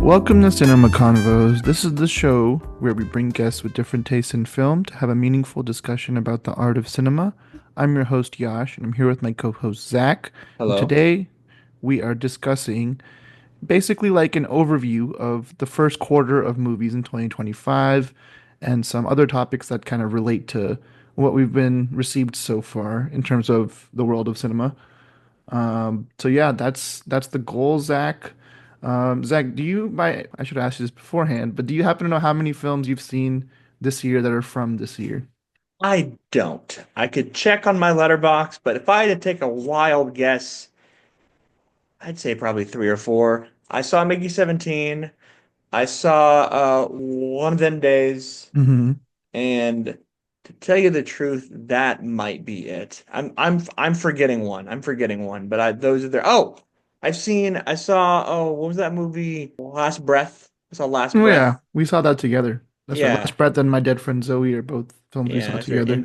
Welcome to Cinema Convos. This is the show where we bring guests with different tastes in film to have a meaningful discussion about the art of cinema. I'm your host, Yash, and I'm here with my co host, Zach. And Hello. today we are discussing basically like an overview of the first quarter of movies in 2025 and some other topics that kind of relate to what we've been received so far in terms of the world of cinema. So yeah, that's the goal, Zach. Zach, I should ask you this beforehand, but do you happen to know how many films you've seen this year that are from this year? I don't. I could check on my letterbox, but if I had to take a wild guess, I'd say probably three or four. I saw Mickey 17. I saw One of Them Days, Hmm. and to tell you the truth, that might be it. I'm forgetting one. I'm forgetting one, but those are there. Oh, I saw what was that movie? Last Breath. I saw Last Oh Breath. yeah, we saw that together. That's right. Yeah. Last Breath and My Dead Friend Zoe are both films we Yeah, saw that's right. together.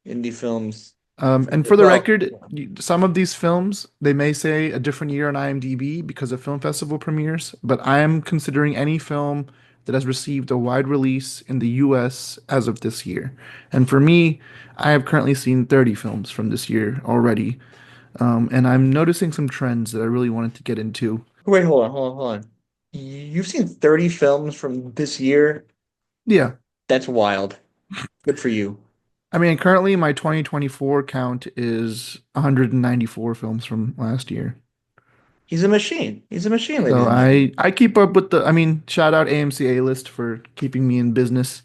Indie films. And for the Well, record, some of these films, they may say a different year on IMDb because of film festival premieres, but I am considering any film that has received a wide release in the US as of this year. And for me, I have currently seen 30 films from this year already. And I'm noticing some trends that I really wanted to get into. wait, hold on. You've seen 30 films from this year? Yeah. That's wild. Good for you. I mean, currently my 2024 count is 194 films from last year. He's a machine. He's a machine, ladies So and gentlemen. I keep up with I mean, shout out AMC A list for keeping me in business.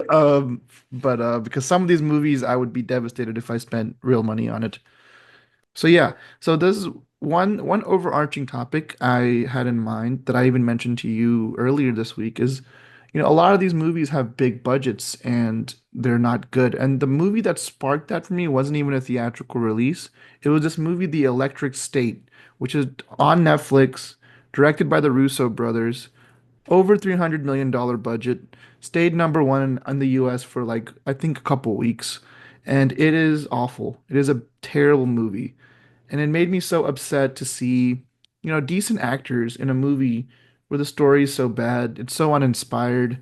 Um, but because some of these movies I would be devastated if I spent real money on it. So yeah, so this is one overarching topic I had in mind that I even mentioned to you earlier this week is, a lot of these movies have big budgets and they're not good. And the movie that sparked that for me wasn't even a theatrical release. It was this movie, The Electric State, which is on Netflix, directed by the Russo brothers, over $300 million budget, stayed number one in the US for like I think a couple weeks, and it is awful. It is a terrible movie. And it made me so upset to see, decent actors in a movie where the story is so bad, it's so uninspired,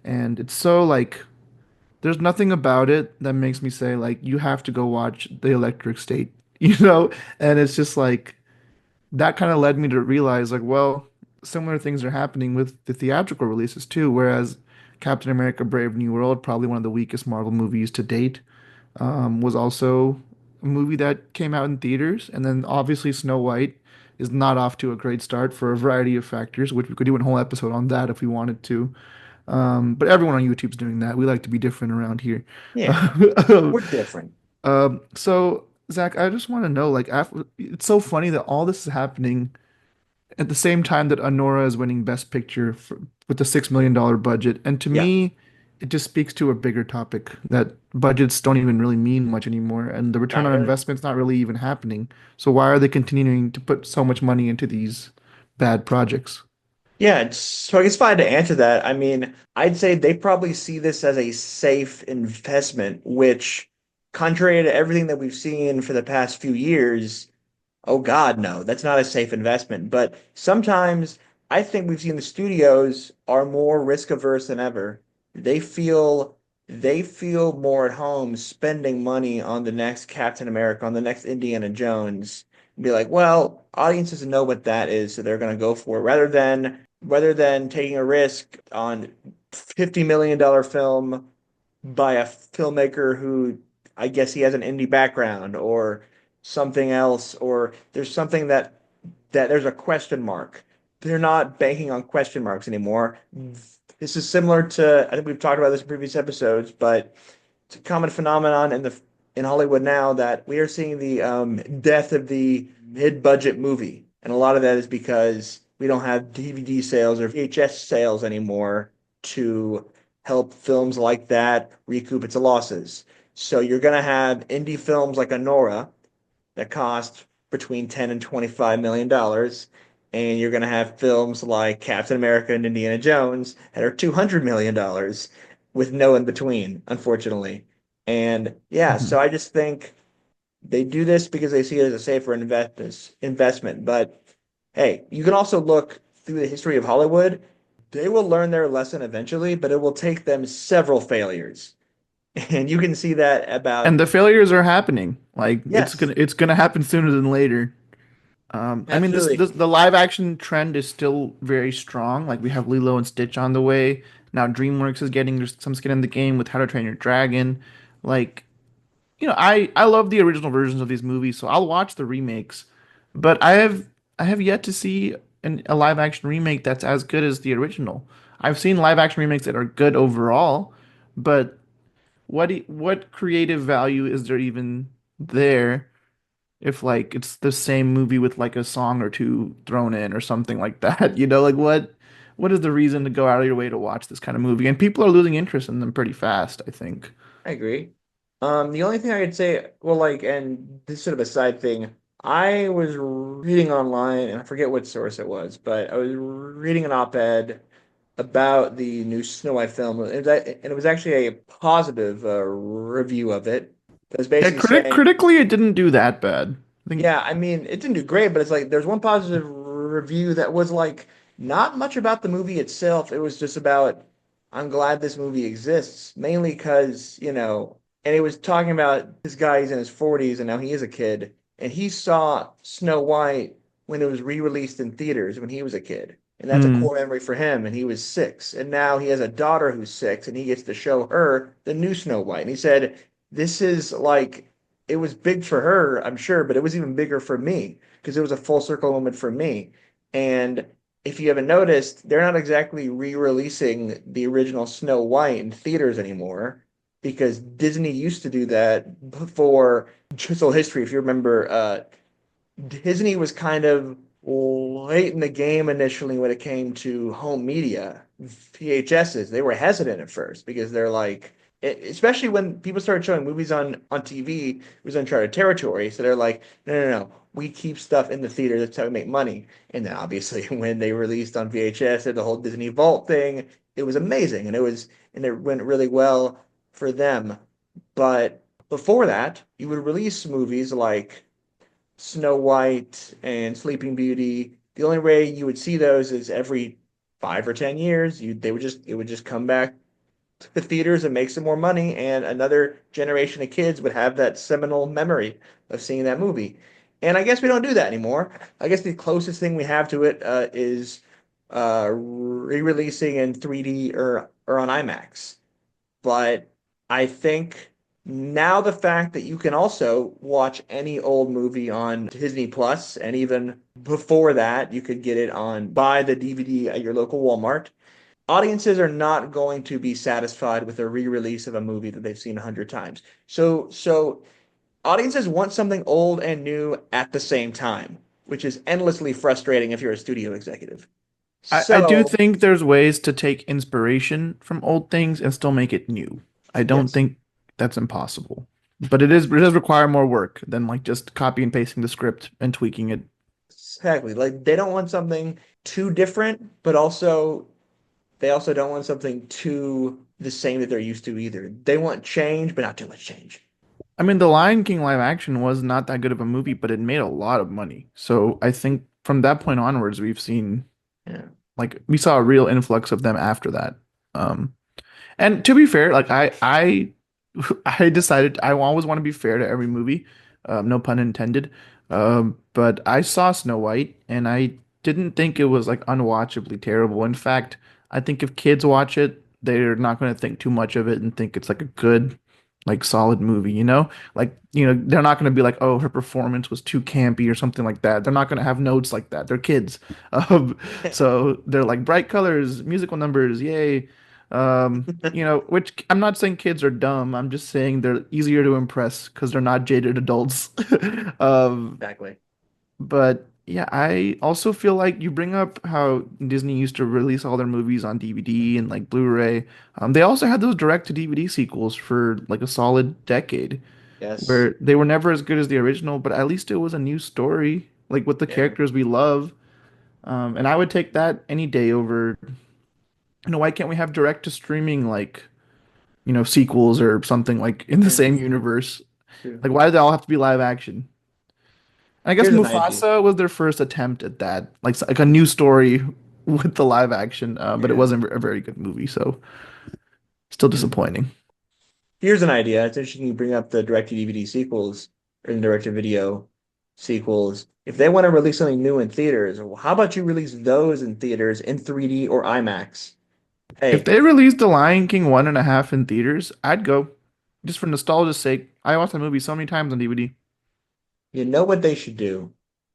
and it's so like there's nothing about it that makes me say like you have to go watch The Electric State, you know? And it's just like that kind of led me to realize like, well, similar things are happening with the theatrical releases too, whereas Captain America Brave New World, probably one of the weakest Marvel movies to date, was also a movie that came out in theaters. And then obviously Snow White is not off to a great start for a variety of factors, which we could do a whole episode on that if we wanted to. But everyone on YouTube's doing that. We like to be different around here. Yeah, we're different. So Zach, I just want to know, like, it's so funny that all this is happening at the same time that Anora is winning Best Picture with a $6 million budget. And to Yeah, me, it just speaks to a bigger topic that budgets don't even really mean much anymore, and the return not on really. investment's not really even happening. So why are they continuing to put so much money into these bad projects? Yeah, so I guess if I had to answer that, I mean, I'd say they probably see this as a safe investment, which, contrary to everything that we've seen for the past few years, oh God, no, that's not a safe investment. But sometimes I think we've seen the studios are more risk averse than ever. They feel they feel more at home spending money on the next Captain America, on the next Indiana Jones, and be like, well, audiences know what that is, so they're gonna go for it, rather than taking a risk on $50 million film by a filmmaker who I guess he has an indie background or something else, or there's something that there's a question mark. They're not banking on question marks anymore. This is similar to, I think we've talked about this in previous episodes, but it's a common phenomenon in Hollywood now that we are seeing the death of the mid-budget movie, and a lot of that is because we don't have DVD sales or VHS sales anymore to help films like that recoup its losses. So you're going to have indie films like Anora that cost between 10 and $25 million. And you're going to have films like Captain America and Indiana Jones that are $200 million with no in between, unfortunately. And yeah, Mhm. so I just think they do this because they see it as a safer investment. But hey, you can also look through the history of Hollywood, they will learn their lesson eventually, but it will take them several failures. And you can see that And about, the failures are happening. Like yes, it's gonna happen sooner than later. I mean absolutely. this the live action trend is still very strong. Like we have Lilo and Stitch on the way. Now DreamWorks is getting some skin in the game with How to Train Your Dragon. Like, I love the original versions of these movies, so I'll watch the remakes. But I have yet to see a live action remake that's as good as the original. I've seen live action remakes that are good overall, but what creative value is there even there if like it's the same movie with like a song or two thrown in or something like that? Like what is the reason to go out of your way to watch this kind of movie? And people are losing interest in them pretty fast, I think. I agree. The only thing I could say, well, like, and this is sort of a side thing, I was reading online, and I forget what source it was, but I was reading an op-ed about the new Snow White film, and it was actually a positive review of it. It was Yeah, basically saying, critically it didn't do that bad. I think yeah, I mean, it didn't do great, but it's like there's one positive review that was like not much about the movie itself. It was just about, I'm glad this movie exists, mainly because, and it was talking about this guy, he's in his 40s and now he is a kid, and he saw Snow White when it was re-released in theaters when he was a kid. And that's a hmm. core memory for him, and he was 6. And now he has a daughter who's 6, and he gets to show her the new Snow White. And he said, this is like it was big for her, I'm sure, but it was even bigger for me because it was a full circle moment for me. And if you haven't noticed, they're not exactly re-releasing the original Snow White in theaters anymore because Disney used to do that before. Just a little history, if you remember, Disney was kind of late in the game initially when it came to home media, VHSs. They were hesitant at first because they're like, especially when people started showing movies on TV, it was uncharted territory. So they're like, no, no, no, we keep stuff in the theater. That's how we make money. And then obviously when they released on VHS and the whole Disney Vault thing, it was amazing and it went really well for them. But before that, you would release movies like Snow White and Sleeping Beauty. The only way you would see those is every 5 or 10 years. It would just come back to the theaters and make some more money, and another generation of kids would have that seminal memory of seeing that movie. And I guess we don't do that anymore. I guess the closest thing we have to it is re-releasing in 3D or on IMAX. But I think now the fact that you can also watch any old movie on Disney Plus, and even before that, you could get it on buy the DVD at your local Walmart. Audiences are not going to be satisfied with a re-release of a movie that they've seen 100 times. So audiences want something old and new at the same time, which is endlessly frustrating if you're a studio executive. I do So, think there's ways to take inspiration from old things and still make it new. I don't yes. think that's impossible. But it does require more work than like just copy and pasting the script and tweaking it. Exactly. Like they don't want something too different, but also they also don't want something too the same that they're used to either. They want change, but not too much change. I mean, The Lion King live action was not that good of a movie, but it made a lot of money. So I think from that point onwards, we've seen Yeah. like we saw a real influx of them after that. And to be fair, like I decided I always want to be fair to every movie, no pun intended. But I saw Snow White and I didn't think it was like unwatchably terrible. In fact, I think if kids watch it, they're not going to think too much of it and think it's like a good, like solid movie, you know? Like, they're not going to be like, oh, her performance was too campy or something like that. They're not going to have notes like that. They're kids. So they're like bright colors, musical numbers, yay. Which I'm not saying kids are dumb. I'm just saying they're easier to impress because they're not jaded adults. Um, Exactly. but yeah, I also feel like you bring up how Disney used to release all their movies on DVD and like Blu-ray. They also had those direct to DVD sequels for like a solid decade Yes. where they were never as good as the original, but at least it was a new story, like with the Yeah. characters we love. And I would take that any day over, why can't we have direct to streaming like sequels or something like in the Yeah. same universe. True. Like, why do they all have to be live action? And I guess Here's an idea. Mufasa was their first attempt at that, like a new story with the live action, but it Yeah. wasn't a very good movie, so still Hmm. disappointing. Here's an idea. It's interesting you bring up the direct-to-DVD sequels or the direct-to-video sequels. If they want to release something new in theaters, well, how about you release those in theaters in 3D or IMAX? If Hey, they released The Lion King 1.5 in theaters, I'd go. Just for nostalgia's sake. I watched that movie so many times on DVD. you know what they should do?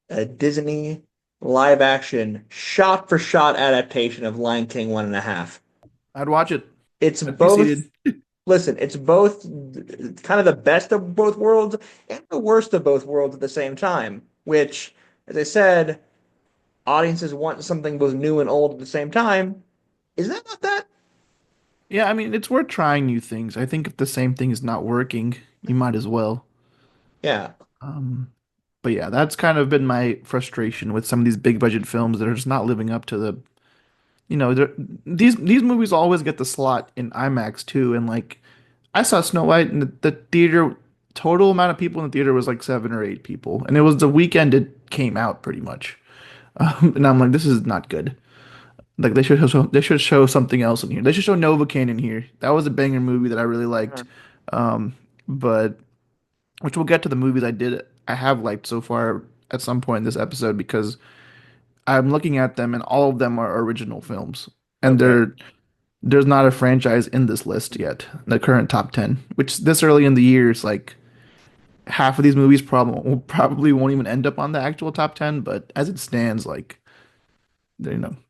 A Disney live action shot for shot adaptation of Lion King 1.5. I'd watch it. It's I'd be both, seated. listen, it's both kind of the best of both worlds and the worst of both worlds at the same time, which, as I said, audiences want something both new and old at the same time. Is that not that? Yeah, I mean, it's worth trying new things. I think if the same thing is not working, you might as well. Yeah. Um, but yeah, that's kind of been my frustration with some of these big budget films that are just not living up to the, these movies always get the slot in IMAX too, and like I saw Snow White and the theater total amount of people in the theater was like 7 or 8 people, and it was the weekend it came out pretty much. And I'm like, this is not good. Like they should show something else in here. They should show Novocaine in here. That was a banger movie that I really liked. Uh, Um, but which we'll get to the movies I have liked so far at some point in this episode because I'm looking at them and all of them are original films. And Okay. there's not a franchise in this list yet, the current top 10, which this early in the year is like half of these movies probably won't even end up on the actual top 10, but as it stands, like,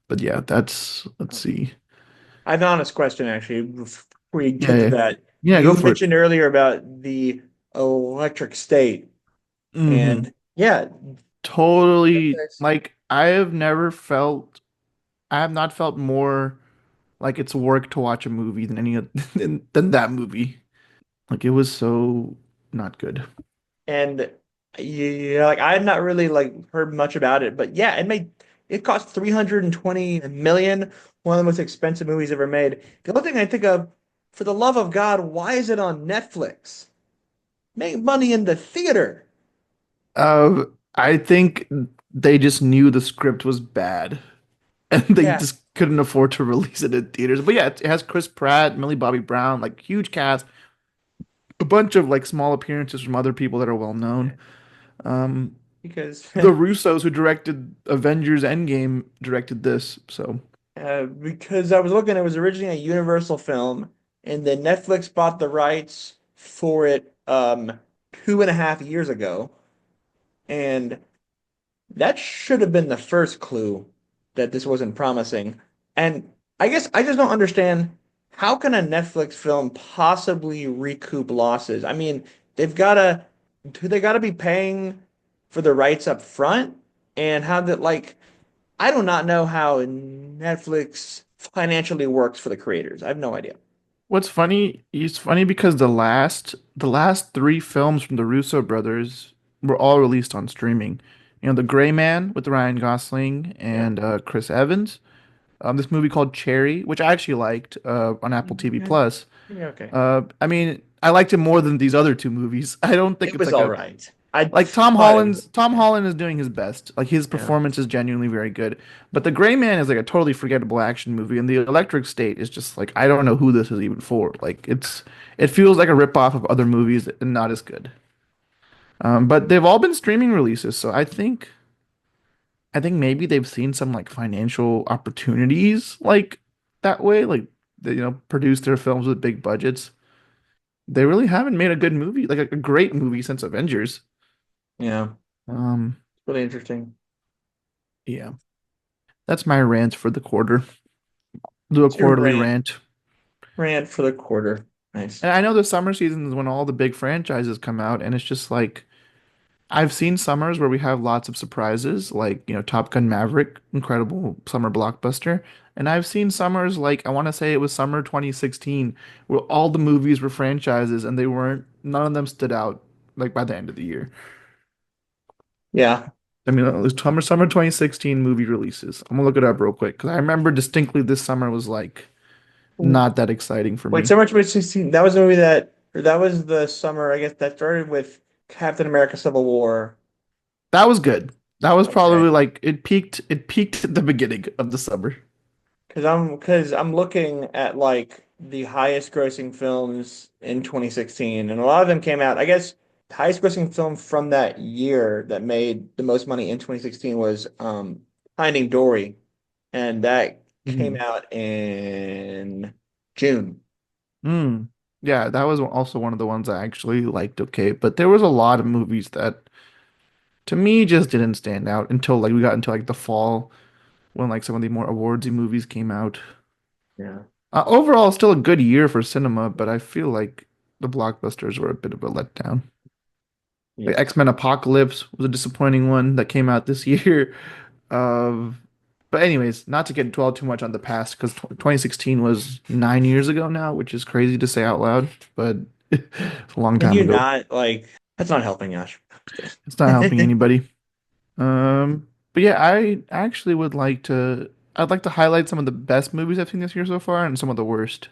but yeah, that's, let's see. I have an honest question, actually, before we Yeah, get to yeah, that. yeah, go You for it. mentioned earlier about the electric state, Hmm. and yeah, Totally. Netflix. Like, I have not felt more like it's work to watch a movie than than that movie. Like, it was so not good. And like I had not really like heard much about it, but yeah, it cost 320 million, one of the most expensive movies ever made. The only thing I think of, for the love of God, why is it on Netflix? Make money in the theater. I think they just knew the script was bad and they Yeah, just couldn't afford to release it in theaters. But yeah, it has Chris Pratt, Millie Bobby Brown, like huge cast, a bunch of like small appearances from other people that are well known. Um, because the Russos who directed Avengers Endgame directed this, so because I was looking, it was originally a Universal film, and then Netflix bought the rights for it 2.5 years ago, and that should have been the first clue that this wasn't promising. And I guess I just don't understand, how can a Netflix film possibly recoup losses? I mean, do they gotta be paying for the rights up front? And how that like I do not know how Netflix financially works for the creators. I have no idea. what's funny, it's funny because the last three films from the Russo brothers were all released on streaming. The Gray Man with Ryan Gosling Yeah. and Chris Evans. This movie called Cherry, which I actually liked on Apple TV Yeah, Plus. yeah, okay. I mean, I liked it more than these other two movies. I don't think It it's was like all a right. I like Tom thought it was, Holland's Tom yeah, Holland is doing his best. Like his yeah. performance is genuinely very good. But The Gray Man is like a totally forgettable action movie, and The Electric State is just like I don't know who this is even for. Like it feels like a ripoff of other movies and not as good. But they've all been streaming releases, so I think maybe they've seen some like financial opportunities like that way, like they produce their films with big budgets. They really haven't made a good movie, like a great movie since Avengers. Yeah. Um, Really interesting. yeah. That's my rant for the quarter. Do a It's your quarterly rant. rant for the quarter. Nice. And I know the summer season is when all the big franchises come out, and it's just like I've seen summers where we have lots of surprises, like, Top Gun Maverick, incredible summer blockbuster. And I've seen summers like I want to say it was summer 2016, where all the movies were franchises and none of them stood out like by the end of the year. Yeah. I mean, it was summer 2016 movie releases. I'm gonna look it up real quick because I remember distinctly this summer was like not that exciting for Wait, me. Summer 2016, that was the movie or that was the summer, I guess, that started with Captain America Civil War. That was good. That was Okay. probably like it peaked at the beginning of the summer. Because I'm looking at like the highest grossing films in 2016, and a lot of them came out. I guess the highest grossing film from that year that made the most money in 2016 was Finding Dory, and that came Mhm. out in June. Mm. Yeah, that was also one of the ones I actually liked okay, but there was a lot of movies that to me just didn't stand out until like we got into like the fall when like some of the more awardsy movies came out. Yeah. Overall, still a good year for cinema, but I feel like the blockbusters were a bit of a letdown. Like Yeah. X-Men Apocalypse was a disappointing one that came out this year. Uh, but anyways, not to get dwell too much on the past because 2016 was 9 years ago now, which is crazy to say out loud, but it's a long Can time you ago. not like that's not helping us. It's not helping anybody. But yeah, I actually would like to. I'd like to highlight some of the best movies I've seen this year so far and some of the worst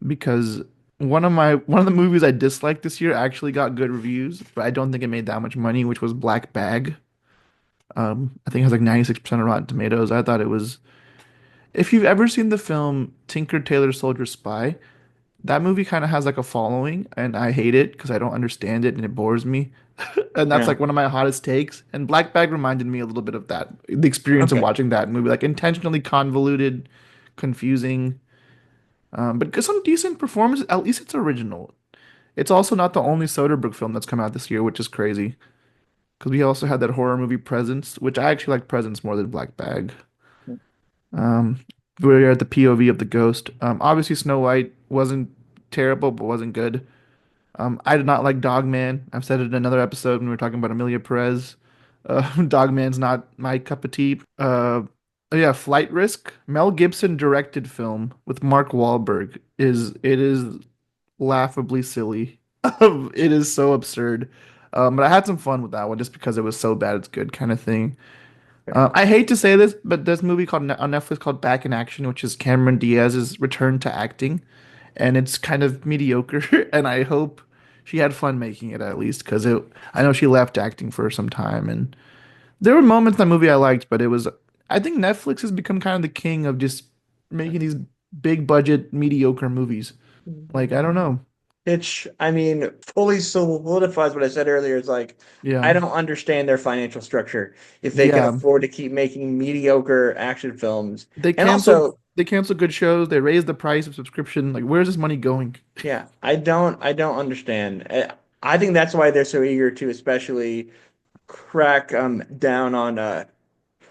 because one of the movies I disliked this year actually got good reviews, but I don't think it made that much money, which was Black Bag. I think it has like 96% of Rotten Tomatoes. I thought it was. If you've ever seen the film Tinker Tailor Soldier Spy, that movie kind of has like a following, and I hate it because I don't understand it and it bores me. And that's Yeah. like one of my hottest takes. And Black Bag reminded me a little bit of that, the experience of Okay. watching that movie, like intentionally convoluted, confusing, but some decent performances. At least it's original. It's also not the only Soderbergh film that's come out this year, which is crazy. Because we also had that horror movie Presence, which I actually like Presence more than Black Bag. Um, we're at the POV of the ghost. Obviously Snow White wasn't terrible, but wasn't good. I did not like Dogman. I've said it in another episode when we were talking about Amelia Perez. Dogman's not my cup of tea. Yeah, Flight Risk, Mel Gibson directed film with Mark Wahlberg is laughably silly. It is so absurd. But I had some fun with that one just because it was so bad it's good kind of thing. I hate to say this, but there's a movie called on Netflix called Back in Action, which is Cameron Diaz's return to acting, and it's kind of mediocre. And I hope she had fun making it at least, because it. I know she left acting for some time, and there were moments in that movie I liked, but it was. I think Netflix has become kind of the king of just making these big budget mediocre movies. Like I don't know. Which, I mean, fully solidifies what I said earlier. It's like, I Yeah, don't understand their financial structure if they can yeah. afford to keep making mediocre action films. They And canceled. also, They canceled good shows. They raised the price of subscription. Like, where's this money going? yeah, I don't understand. I think that's why they're so eager to especially crack down on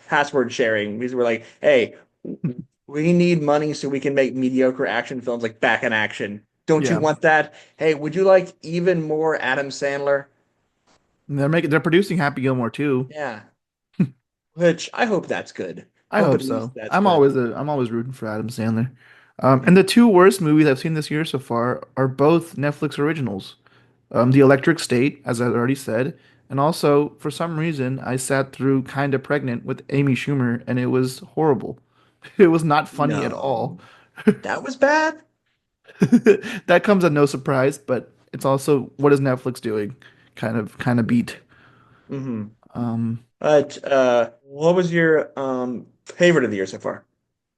password sharing because we're like, hey, we need money so we can make mediocre action films like Back in Action. Don't you Yeah. want that? Hey, would you like even more Adam Sandler? And they're producing Happy Gilmore too. Yeah. Which I hope that's good. I Hope hope at least so. that's good. I'm always rooting for Adam Sandler. Yeah. And the two worst movies I've seen this year so far are both Netflix originals. The Electric State, as I already said, and also for some reason I sat through Kinda Pregnant with Amy Schumer, and it was horrible. It was not funny at all. No, that was bad. That comes at no surprise, but it's also what is Netflix doing? Kind of beat. Hmm. Um, But what was your favorite of the year so far?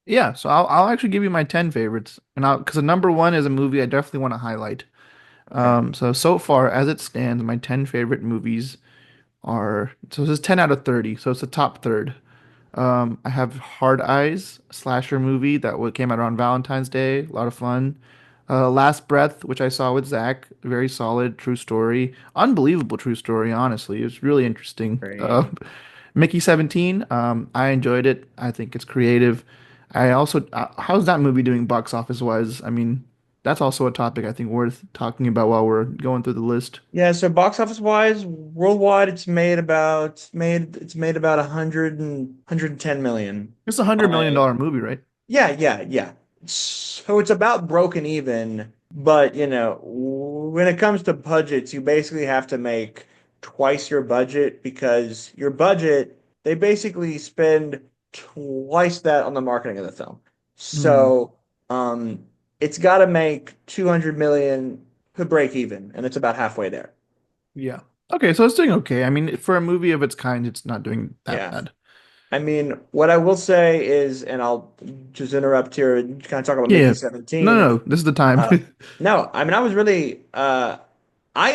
yeah, so I'll actually give you my 10 favorites, and I'll because the number one is a movie I definitely want to highlight. Okay. So far as it stands, my 10 favorite movies are so this is 10 out of 30, so it's the top third. I have Hard Eyes, a slasher movie that came out on Valentine's Day, a lot of fun. Last Breath, which I saw with Zach, very solid, true story, unbelievable true story. Honestly, it was really interesting. Great. Mickey 17, I enjoyed it. I think it's creative. I also, how's that movie doing box office wise? I mean, that's also a topic I think worth talking about while we're going through the list. Yeah, so box office wise, worldwide it's made about 110 million. It's $100 million movie, right? Yeah, yeah, yeah. So it's about broken even, but when it comes to budgets, you basically have to make twice your budget because your budget, they basically spend twice that on the marketing of the film. Hmm. So, um, it's got to make 200 million to break even, and it's about halfway there. Yeah. Okay, so it's doing okay. I mean, for a movie of its kind, it's not doing that Yeah. bad. I mean, what I will say is, and I'll just interrupt here and kind of talk about Yeah, Mickey yeah. No, 17. no, no. This is the time. Uh, no, I mean, I was really, I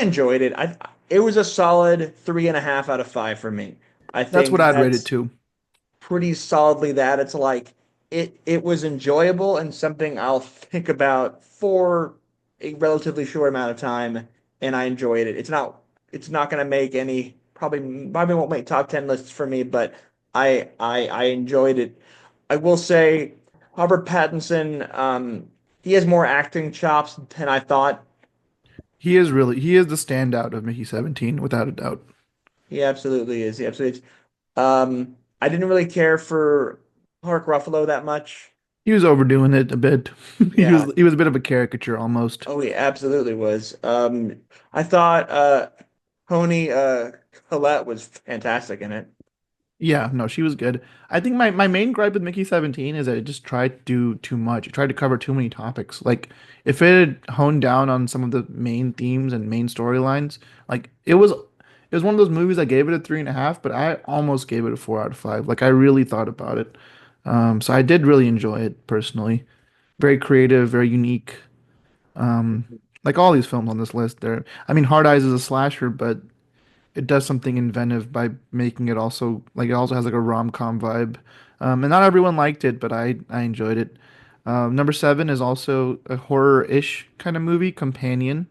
enjoyed it. It was a solid 3.5 out of 5 for me. I That's what think I'd rate it that's to. pretty solidly that. It's like it was enjoyable and something I'll think about for a relatively short amount of time, and I enjoyed it. It's not going to make any probably won't make top 10 lists for me, but I enjoyed it. I will say Robert Pattinson, he has more acting chops than I thought. He is the standout of Mickey 17, without a doubt. He absolutely is. He absolutely is. I didn't really care for Mark Ruffalo that much. He was overdoing it a bit. Yeah. He was a bit of a caricature almost. Oh, he absolutely was. I thought Tony Collette was fantastic in it. Yeah, no, she was good. I think my main gripe with Mickey 17 is that it just tried to do too much. It tried to cover too many topics. Like if it had honed down on some of the main themes and main storylines, like it was one of those movies I gave it a 3.5, but I almost gave it a 4 out of 5. Like I really thought about it. So I did really enjoy it personally. Very creative, very unique. Um, like all these films on this list, they're I mean, Hard Eyes is a slasher, but it does something inventive by making it also like it also has like a rom-com vibe. And not everyone liked it, but I enjoyed it. Number seven is also a horror-ish kind of movie, Companion.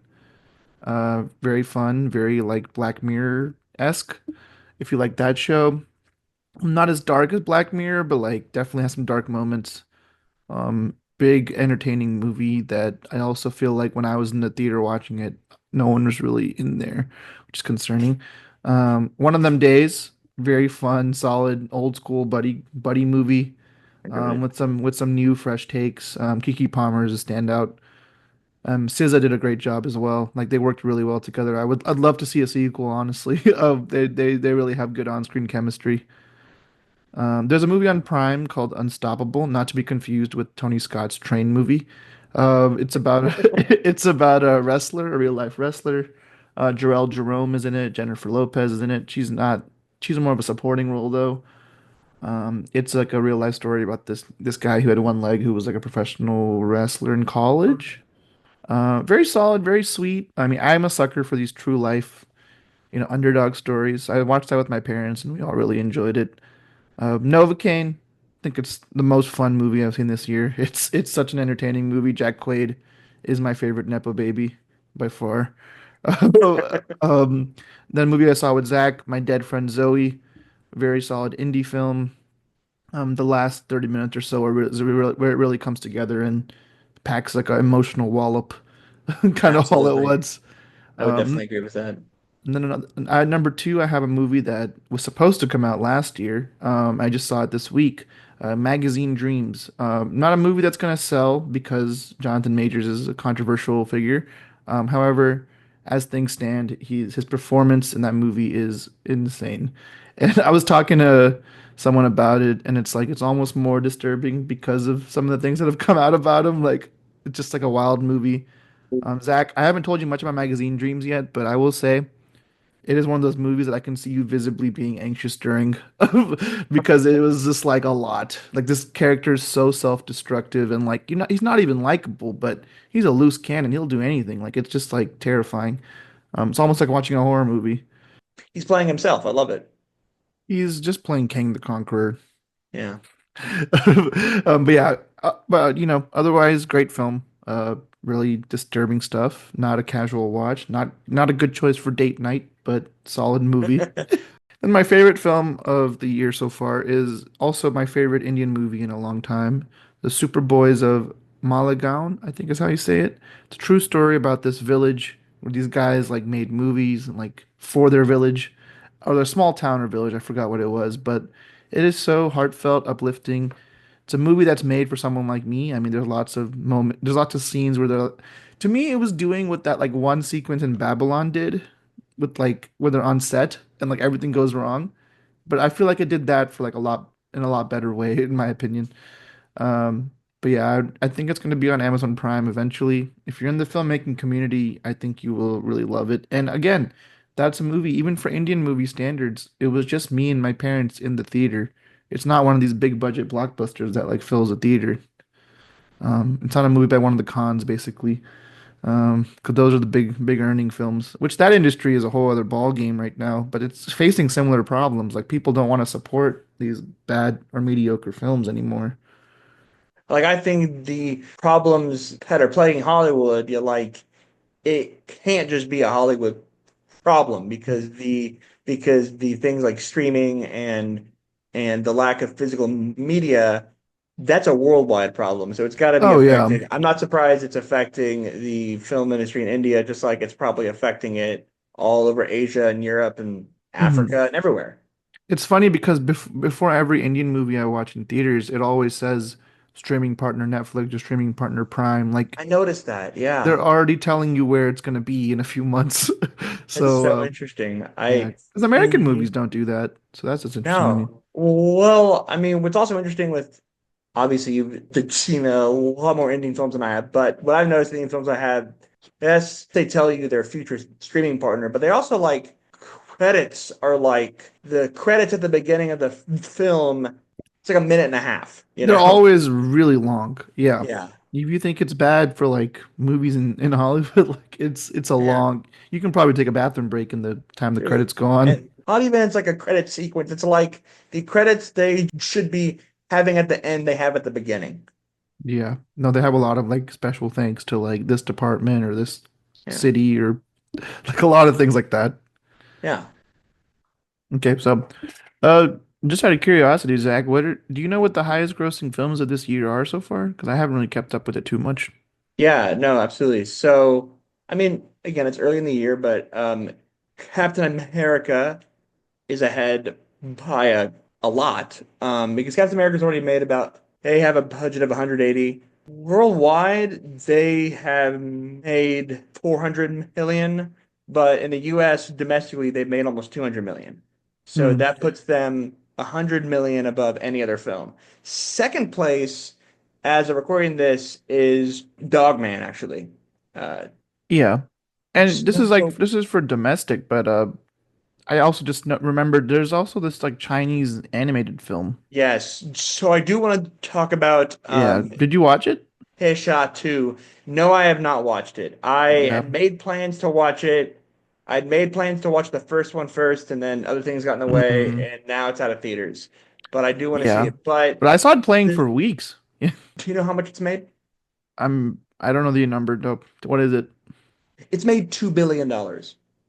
Very fun, very like Black Mirror-esque. If you like that show, not as dark as Black Mirror, but like definitely has some dark moments. Big entertaining movie that I also feel like when I was in the theater watching it, no one was really in there, which is concerning. One of them days, very fun, solid, old school buddy movie, Agreed. with some new fresh takes. Kiki Palmer is a standout. SZA did a great job as well. Like they worked really well together. I'd love to see a sequel, honestly. They really have good on-screen chemistry. There's a movie on Prime called Unstoppable, not to be confused with Tony Scott's Train movie. It's about it's about a wrestler, a real life wrestler. Jarell Jerome is in it. Jennifer Lopez is in it. She's more of a supporting role though. It's like a real life story about this guy who had one leg who was like a professional wrestler in college. Very solid, very sweet. I mean, I'm a sucker for these true life, underdog stories. I watched that with my parents, and we all really enjoyed it. Novocaine, I think it's the most fun movie I've seen this year. It's such an entertaining movie. Jack Quaid is my favorite Nepo baby by far. Um, then a movie I saw with Zach, My Dead Friend Zoe, very solid indie film. The last 30 minutes or so where it really comes together and packs like an emotional wallop kind of all at Absolutely. once. I would Um, definitely agree with that. and then number two, I have a movie that was supposed to come out last year. I just saw it this week. Magazine Dreams. Not a movie that's going to sell because Jonathan Majors is a controversial figure. However, as things stand, his performance in that movie is insane. And I was talking to someone about it, and it's like it's almost more disturbing because of some of the things that have come out about him. Like it's just like a wild movie. Zach, I haven't told you much about Magazine Dreams yet, but I will say. It is one of those movies that I can see you visibly being anxious during because it was just like a lot. Like this character is so self-destructive and like he's not even likable, but he's a loose cannon. He'll do anything. Like it's just like terrifying. It's almost like watching a horror movie. He's playing himself. I love it. He's just playing Kang the Conqueror. Yeah. But yeah, but otherwise great film. Really disturbing stuff. Not a casual watch. Not a good choice for date night, but solid movie. And my favorite film of the year so far is also my favorite Indian movie in a long time, The Superboys of Malegaon, I think is how you say it. It's a true story about this village where these guys like made movies and like for their village or their small town or village, I forgot what it was, but it is so heartfelt, uplifting. It's a movie that's made for someone like me. I mean, there's lots of scenes where to me, it was doing what that like one sequence in Babylon did, with like where they're on set and like everything goes wrong. But I feel like it did that for like a lot better way, in my opinion. Um, but yeah, I think it's going to be on Amazon Prime eventually. If you're in the filmmaking community, I think you will really love it. And again, That's a movie, even for Indian movie standards, it was just me and my parents in the theater. It's not one of these big budget blockbusters that like fills a theater. It's not a movie by one of the cons, basically. 'Cause those are the big earning films, which that industry is a whole other ball game right now, but it's facing similar problems. Like people don't want to support these bad or mediocre films anymore. Like I think the problems that are plaguing Hollywood, you're like it can't just be a Hollywood problem because the things like streaming and the lack of physical media, that's a worldwide problem. So it's got to be Oh yeah. affecting. I'm not surprised it's affecting the film industry in India, just like it's probably affecting it all over Asia and Europe and Mhm. Africa and everywhere. It's funny because before every Indian movie I watch in theaters, it always says streaming partner Netflix or streaming partner Prime. Like I noticed that. they're Yeah. already telling you where it's going to be in a few months. That's So, so interesting. yeah, I because American movies the don't do that. So that's what's interesting to me. No. Well, I mean, what's also interesting with obviously you've seen a lot more Indian films than I have, but what I've noticed in the Indian films I have, yes, they tell you their future streaming partner, but they also like credits are like the credits at the beginning of the film. It's like a minute and a half, you They're know? always really long. Yeah. Yeah. If you think it's bad for like movies in Hollywood, like it's a Yeah. long. You can probably take a bathroom break in the time the Dude. credits go on. And not even it's like a credit sequence. It's like the credits they should be having at the end, they have at the beginning. Yeah. No, they have a lot of like special thanks to like this department or this Yeah. city or like a lot of things like that. Yeah. Okay, so uh just out of curiosity, Zach, do you know what the highest grossing films of this year are so far? Because I haven't really kept up with it too much. Yeah, no, absolutely. So, I mean, again, it's early in the year, but Captain America is ahead by a lot. Because Captain America's already made about they have a budget of 180. Worldwide, they have made 400 million, but in the US domestically, they've made almost 200 million. So Hmm. that puts them 100 million above any other film. Second place, as of recording this, is Dogman, actually. Uh, Yeah. And so this is for domestic, but I also just remembered there's also this like Chinese animated film. yes. So I do want to talk about Yeah. Did you watch it? Headshot 2. No, I have not watched it. I Yeah. had made plans to watch it. I'd made plans to watch the first one first, and then other things got in the way, Mm, and now it's out of theaters. But I do want to see yeah. it. But But I saw it playing do for weeks. Yeah. you know how much it's made? I don't know the number. Nope. What is it? It's made $2 billion.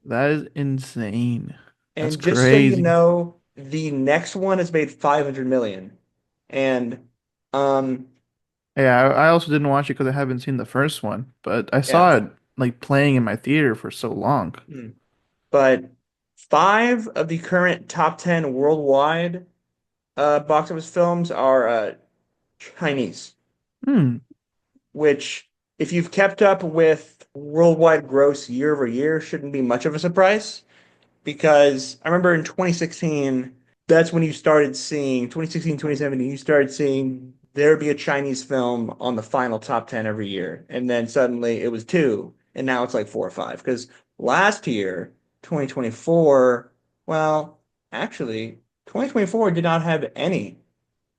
That is insane. That's And just so you crazy. know, the next one has made 500 million. And um Yeah, I also didn't watch it because I haven't seen the first one, but I yeah. saw it like playing in my theater for so long. Hmm. But five of the current top 10 worldwide box office films are Chinese, Hmm. which, if you've kept up with worldwide gross year over year, shouldn't be much of a surprise. Because I remember in 2016, that's when you started seeing, 2016, 2017, you started seeing there be a Chinese film on the final top 10 every year. And then suddenly it was two, and now it's like four or five. Because last year, 2024, well, actually, 2024 did not have any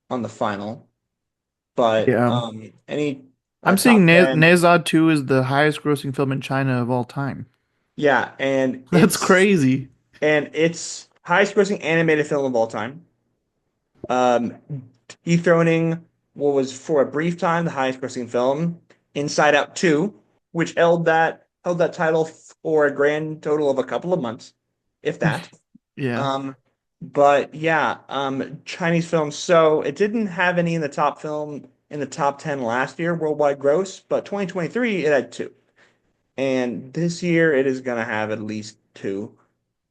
on the final. But Yeah. any I'm seeing top 10, Nezha 2 is the highest grossing film in China of all time. yeah, and That's crazy. it's highest grossing animated film of all time. Um, dethroning what was for a brief time the highest grossing film, Inside Out 2, which held that title for a grand total of a couple of months, if that. Yeah. Um, but yeah, Chinese films. So it didn't have any in the top film in the top 10 last year, worldwide gross, but 2023 it had two. And this year it is going to have at least two.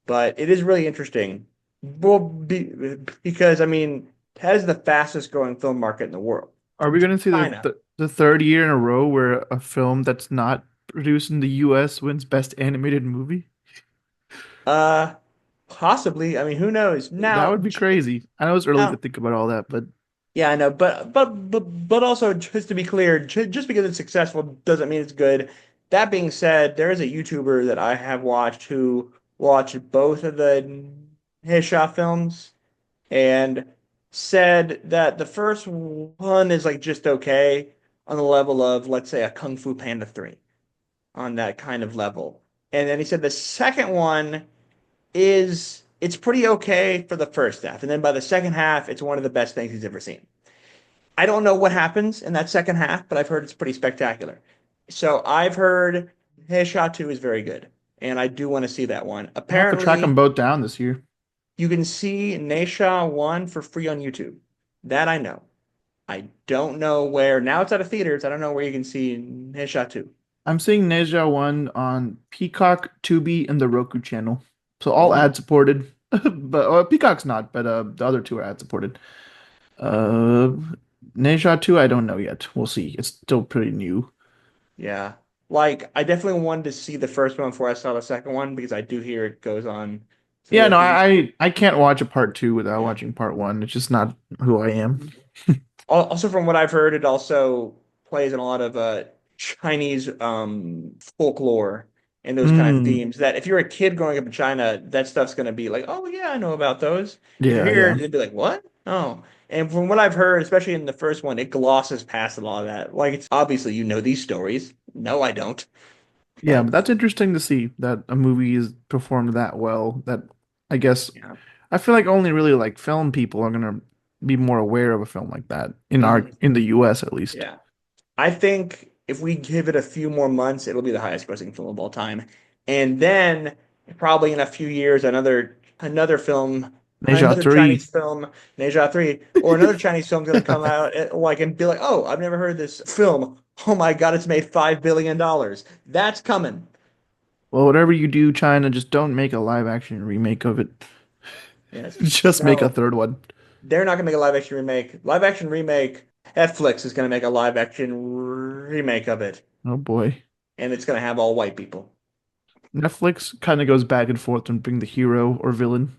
But it is really interesting. Well, because I mean, that is the fastest growing film market in the world. Are we going to see China. the third year in a row where a film that's not produced in the US wins Best Animated Movie? Uh, Possibly. I mean, who knows? That would be crazy. I know it's early to Now, think about all that, but yeah, I know, but also just to be clear, just because it's successful doesn't mean it's good. That being said, there is a YouTuber that I have watched who watched both of the Headshot films and said that the first one is like just okay on the level of, let's say, a Kung Fu Panda 3 on that kind of level. And then he said the second one is it's pretty okay for the first half. And then by the second half, it's one of the best things he's ever seen. I don't know what happens in that second half, but I've heard it's pretty spectacular. So I've heard Headshot 2 is very good, and I do want to see that one. I'll have to track them Apparently, both down this year. you can see Neisha 1 for free on YouTube. That I know. I don't know where, now it's out of theaters. I don't know where you can see Headshot 2. I'm seeing Neja 1 on Peacock, Tubi, and the Roku channel. So all Ooh, ad supported. But Peacock's not, but the other two are ad supported. Uh Neja 2, I don't know yet. We'll see. It's still pretty new. yeah. Like, I definitely wanted to see the first one before I saw the second one because I do hear it goes on to Yeah, a no, pretty. I can't watch a part two without Yeah. watching part one. It's just not who I am. Also, from what I've heard, it also plays in a lot of Chinese folklore and those kind of Mm, themes that if you're a kid growing up in China, that stuff's going to be like, oh, yeah, I know about those. If you're yeah, here, yeah. it'd be like, what? Oh. And from what I've heard, especially in the first one, it glosses past a lot of that. Like, it's obviously you know these stories. No, I don't. Yeah, But but that's interesting to see that a movie is performed that well. That I guess yeah. I feel like only really like film people are gonna be more aware of a film like that Mhm. in the US at least. Yeah. I think if we give it a few more months, it'll be the highest grossing film of all time. And then probably in a few years, another film, Neja another 3. Chinese film, Neja 3, or another Chinese film gonna come out like and be like, oh, I've never heard of this film. Oh my God, it's made $5 billion. That's coming. Well, whatever you do, China, just don't make a live action remake of it. Yes. Just make a No, third one. they're not gonna make a live action remake. Live action remake, Netflix is gonna make a live action remake of it, Oh boy. and it's gonna have all white people. Netflix kind of goes back and forth on being the hero or villain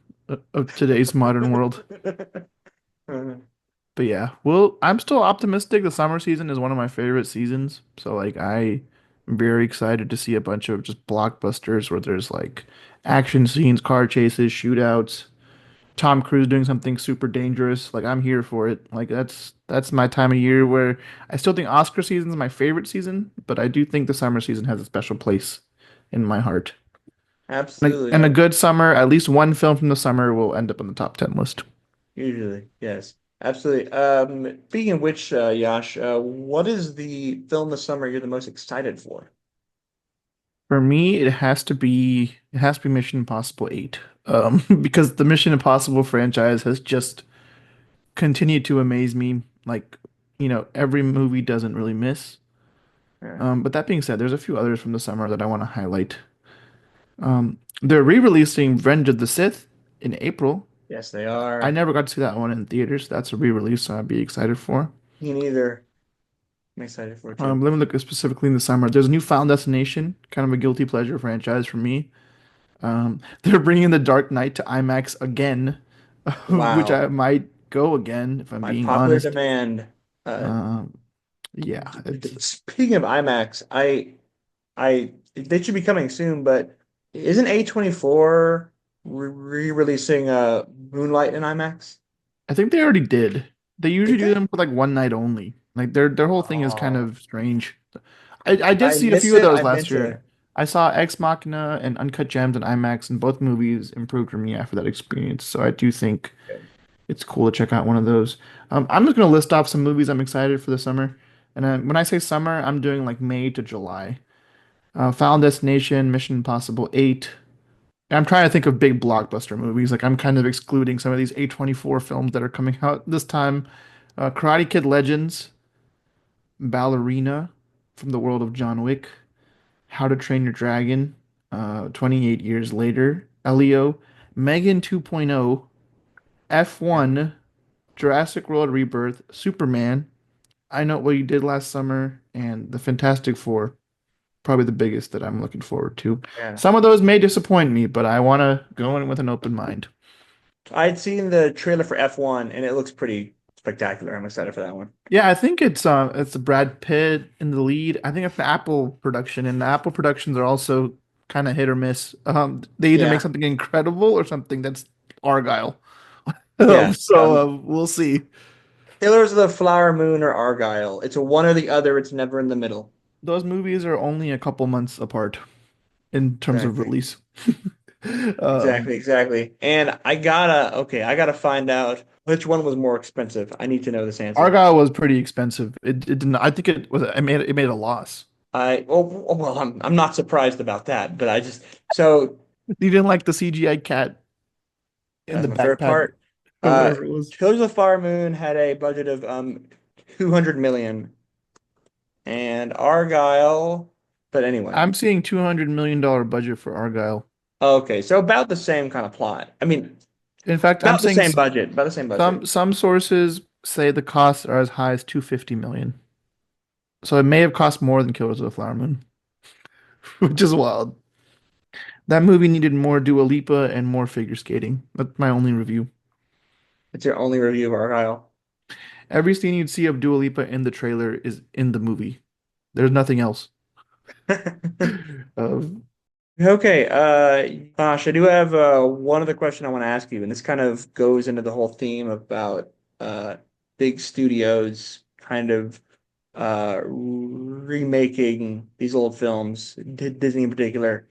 of today's modern world. But yeah, well, I'm still optimistic. The summer season is one of my favorite seasons. So like I'm very excited to see a bunch of just blockbusters where there's like action scenes, car chases, shootouts, Tom Cruise doing something super dangerous. Like I'm here for it. Like that's my time of year where I still think Oscar season is my favorite season, but I do think the summer season has a special place in my heart. Absolutely. And a good summer, at least one film from the summer will end up on the top 10 list. Usually, yes. Absolutely. Speaking of which, Yash, what is the film this summer you're the most excited for? For me, it has to be Mission Impossible 8. Because the Mission Impossible franchise has just continued to amaze me. Like, every movie doesn't really miss. Yeah. But that being said, there's a few others from the summer that I want to highlight. They're re-releasing Revenge of the Sith in April. Yes, they I are. never got to see that one in theaters. That's a re-release, so I'd be excited for. Me neither. I'm excited for it too. Let me look specifically in the summer. There's a new Final Destination, kind of a guilty pleasure franchise for me. They're bringing The Dark Knight to IMAX again, which Wow. I might go again if I'm By being popular honest. demand. Uh, Um, yeah, it's Speaking of IMAX, they should be coming soon, but isn't A24 re-releasing Moonlight in IMAX? I think they already did. They usually Did do they? them for like one night only. Like their whole thing is kind Oh, of strange. I did I see a miss few of it. those I last meant year. to. I saw Ex Machina and Uncut Gems and IMAX, and both movies improved for me after that experience. So I do think it's cool to check out one of those. I'm just gonna list off some movies I'm excited for the summer. And when I say summer, I'm doing like May to July. Final Destination, Mission Impossible 8. I'm trying to think of big blockbuster movies. Like I'm kind of excluding some of these A24 films that are coming out this time. Karate Kid Legends, Ballerina from the world of John Wick, How to Train Your Dragon, 28 Years Later, Elio, Megan 2.0, Yeah. F1, Jurassic World Rebirth, Superman, I Know What You Did Last Summer, and The Fantastic Four. Probably the biggest that I'm looking forward to. Yeah. Some of those may disappoint me, but I want to go in with an open mind. I'd seen the trailer for F1 and it looks pretty spectacular. I'm excited for that one. Yeah, I think it's Brad Pitt in the lead. I think it's the Apple production, and the Apple productions are also kind of hit or miss. They either make Yeah. something incredible or something that's Argyle. Yeah. We'll see. Killers of the Flower Moon or Argyle. It's a one or the other. It's never in the middle. Those movies are only a couple months apart in terms of Exactly. release. Um, Exactly. Exactly. And I gotta find out which one was more expensive. I need to know this answer. Argyle was pretty expensive. It didn't. I think it made a loss. I'm not surprised about that, but so You didn't like the CGI cat in that's the my favorite backpack part. or Uh, whatever it was. Killers of the Flower Moon had a budget of 200 million, and Argyle. But anyway, I'm seeing $200 million budget for Argyle. okay, so about the same kind of plot. I mean, In fact, I'm about the seeing same budget. About the same budget. some sources say the costs are as high as 250 million. So it may have cost more than Killers of the Flower Moon, which is wild. That movie needed more Dua Lipa and more figure skating. That's my only review. It's your only review of Argyle. Every scene you'd see of Dua Lipa in the trailer is in the movie. There's nothing else. Um, Okay, Josh, I do have one other question I want to ask you, and this kind of goes into the whole theme about uh, big studios kind of remaking these old films, Disney in particular.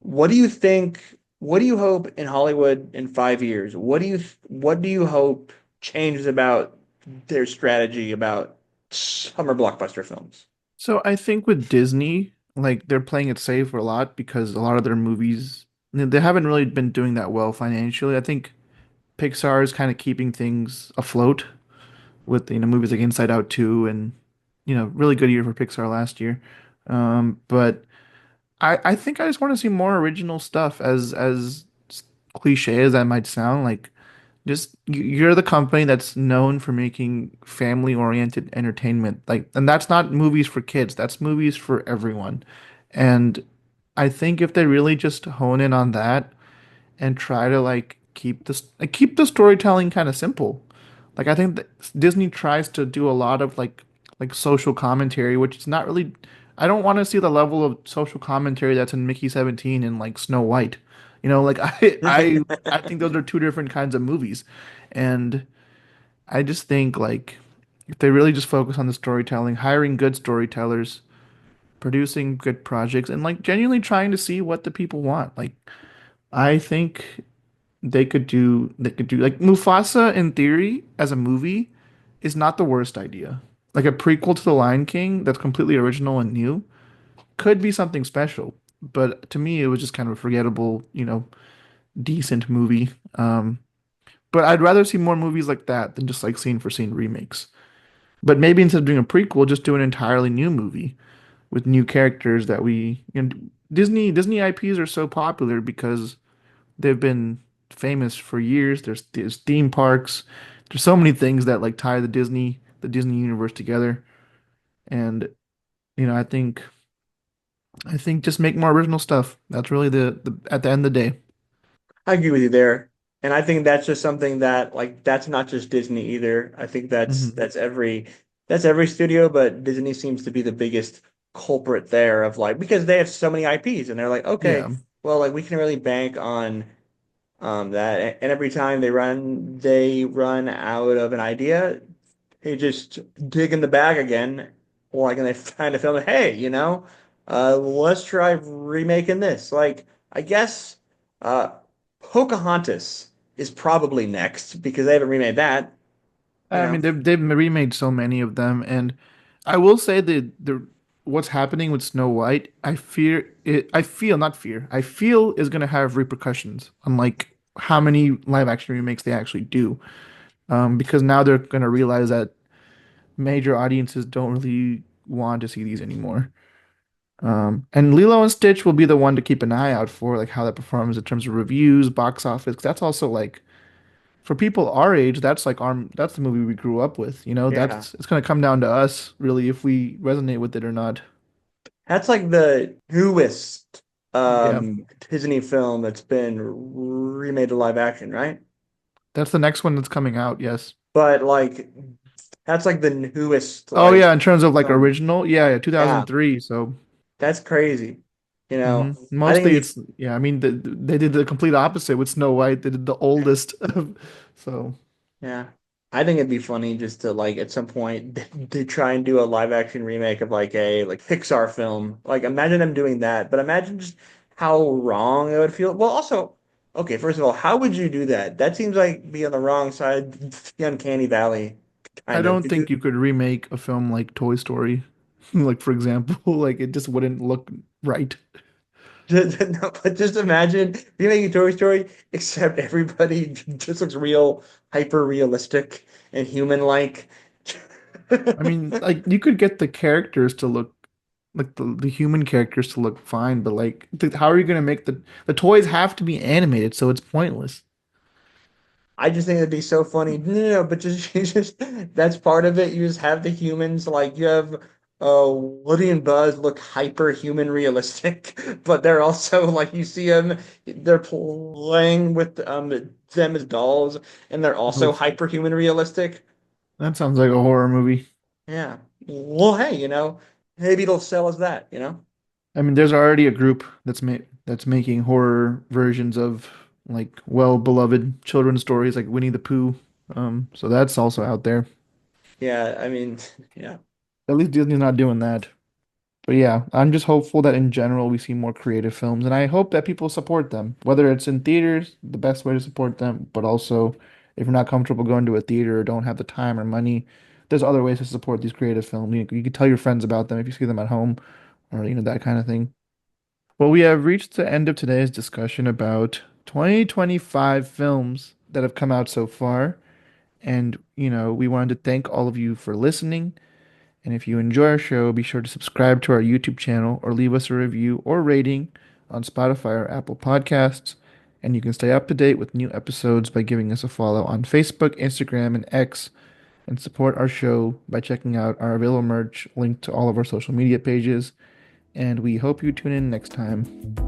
What do you think? What do you hope in Hollywood in 5 years? What do you hope changes about their strategy about summer blockbuster films? so I think with Disney, like they're playing it safe a lot because a lot of their movies, they haven't really been doing that well financially. I think Pixar is kind of keeping things afloat with movies like Inside Out 2 and really good year for Pixar last year. But I think I just want to see more original stuff as cliche as that might sound like just you're the company that's known for making family-oriented entertainment like and that's not movies for kids, that's movies for everyone. And I think if they really just hone in on that and try to like keep the storytelling kind of simple. Like I think that Disney tries to do a lot of like social commentary, which is not really. I don't want to see the level of social commentary that's in Mickey 17 and like Snow White. Like I think those are two different kinds of movies, and I just think like if they really just focus on the storytelling, hiring good storytellers, producing good projects, and like genuinely trying to see what the people want, like I think they could do like Mufasa in theory as a movie is not the worst idea. Like a prequel to The Lion King that's completely original and new could be something special. But to me, it was just kind of a forgettable, decent movie. But I'd rather see more movies like that than just like scene for scene remakes. But maybe instead of doing a prequel, just do an entirely new movie with new characters that Disney IPs are so popular because they've been famous for years. There's theme parks. There's so many things that like tie the Disney universe together. And I think just make more original stuff. That's really the at the end of the day. I agree with you there. And I think that's just something that like that's not just Disney either. I think Hmm. that's every studio, but Disney seems to be the biggest culprit there of like because they have so many IPs and they're like, okay, Yeah. well like we can really bank on that and every time they run out of an idea, they just dig in the bag again, like and they find a film, hey, let's try remaking this. Like I guess uh Pocahontas is probably next because they haven't remade that, you I know. mean, they've remade so many of them, and I will say the what's happening with Snow White, I fear it. I feel not fear. I feel is going to have repercussions on like how many live action remakes they actually do. Because now they're going to realize that major audiences don't really want to see these anymore. And Lilo and Stitch will be the one to keep an eye out for, like how that performs in terms of reviews, box office. 'Cause that's also like for people our age, that's the movie we grew up with. Yeah. It's gonna come down to us really if we resonate with it or not. That's like the newest Yeah, Disney film that's been remade to live action, right? that's the next one that's coming out. Yes. But like that's like the newest Oh like yeah, in terms of like film. original, yeah, yeah, Yeah, 2003. So that's crazy. You know, Hmm. I think Mostly it'd be it's, yeah, I mean, they did the complete opposite with Snow White. They did the oldest. So yeah. I think it'd be funny just to like at some point to try and do a live action remake of like a like Pixar film. Like imagine them doing that, but imagine just how wrong it would feel. Well, also, okay, first of all, how would you do that? That seems like be on the wrong side, the uncanny valley, I kind of. don't Could you think you could remake a film like Toy Story. Like, for example, like it just wouldn't look right. no, but just imagine remaking Toy Story, except everybody just looks real, hyper realistic and human like. I mean, like you could get the characters to look like the human characters to look fine, but like how are you going to make the toys have to be animated, so it's pointless. I just think it'd be so funny. No, no, no, but just, you just that's part of it. You just have the humans like you have Woody and Buzz look hyper human realistic, but they're also like you see them, they're playing with them as dolls, and they're also Nope. hyper human realistic. That sounds like a horror movie. Yeah. Well, hey, maybe it'll sell us that. I mean, there's already a group that's making horror versions of like well-beloved children's stories like Winnie the Pooh. So that's also out there. Yeah, I mean, yeah. At least Disney's not doing that. But yeah, I'm just hopeful that in general we see more creative films, and I hope that people support them. Whether it's in theaters, the best way to support them, but also if you're not comfortable going to a theater or don't have the time or money, there's other ways to support these creative films. You can tell your friends about them if you see them at home, or that kind of thing. Well, we have reached the end of today's discussion about 2025 films that have come out so far, and we wanted to thank all of you for listening. And if you enjoy our show, be sure to subscribe to our YouTube channel or leave us a review or rating on Spotify or Apple Podcasts. And you can stay up to date with new episodes by giving us a follow on Facebook, Instagram, and X, and support our show by checking out our available merch linked to all of our social media pages. And we hope you tune in next time.